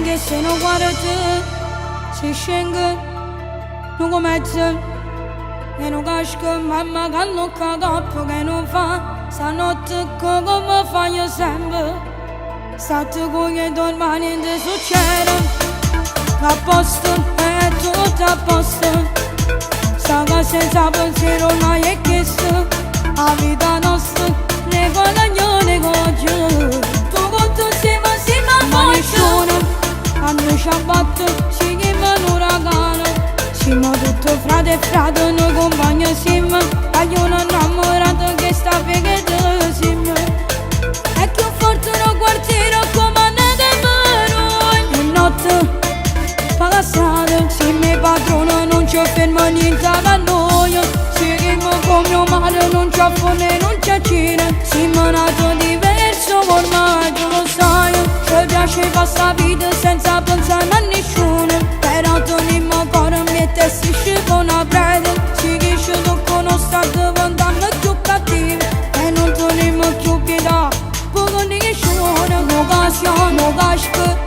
che se non guarda te si scende non come te e non casca mamma che non capo che non fa stanotte come fai sempre state con che domani non succede a posto è tutto a posto sta senza pensiero mai è chiesto la vita nostra ne guadagno negozio tu con tu sei ma nessuno a noi ci abbatto ci chiama un uragano siamo tutto frate e frate noi compagni siamo voglio un innamorato che sta pegando siamo e che forte un quartiere comandate per noi e notte passata se mi padrona non ci ferma niente da noi seguiamo come un mare non c'è fone non c'è cina siamo nato diverso ormai tu lo sai ci piace passare vita senza pensare a nessuno però torniamo ancora a mettersi con una preda si dice tu conosci diventando più cattivi e non torniamo più pietà poco di nessuno un'occasione non casca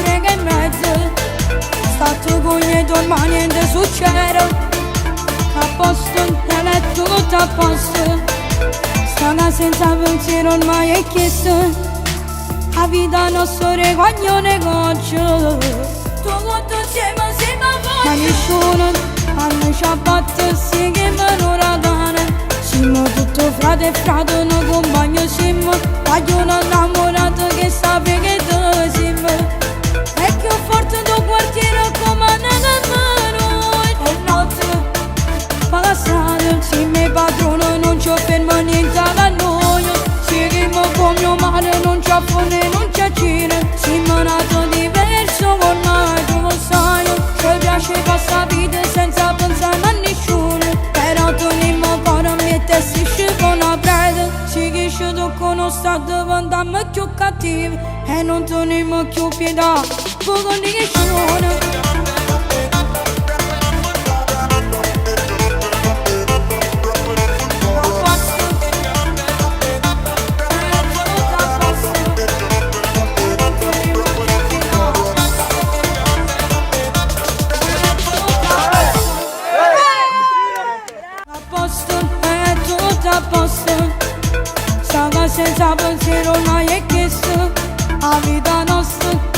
prega e mezzo stato con gli dorma niente succede a posto è tutto a posto stana senza pensiero ormai è chiesto la vita nostra regagno negozio tu con tu insieme siamo a ma nessuno a noi ci abbatte si chiama un uragano siamo tutto frate e frate noi compagni siamo voglio un innamorato che sta pegando siamo e che forte tuo quartiere comandate per noi e notte passata se mi padrona non ci ferma niente da noi seguiamo come un mare non c'è fone non c'è cina siamo nato diverso ormai tu lo sai ci piace passare vita senza pensare a nessuno però torniamo ancora a mettersi con una preda si dice tu conosci diventiamo più cattivi e non torniamo più pietà poco di nessuno a posto stava senza pensiero mai è chiesto la vita nostra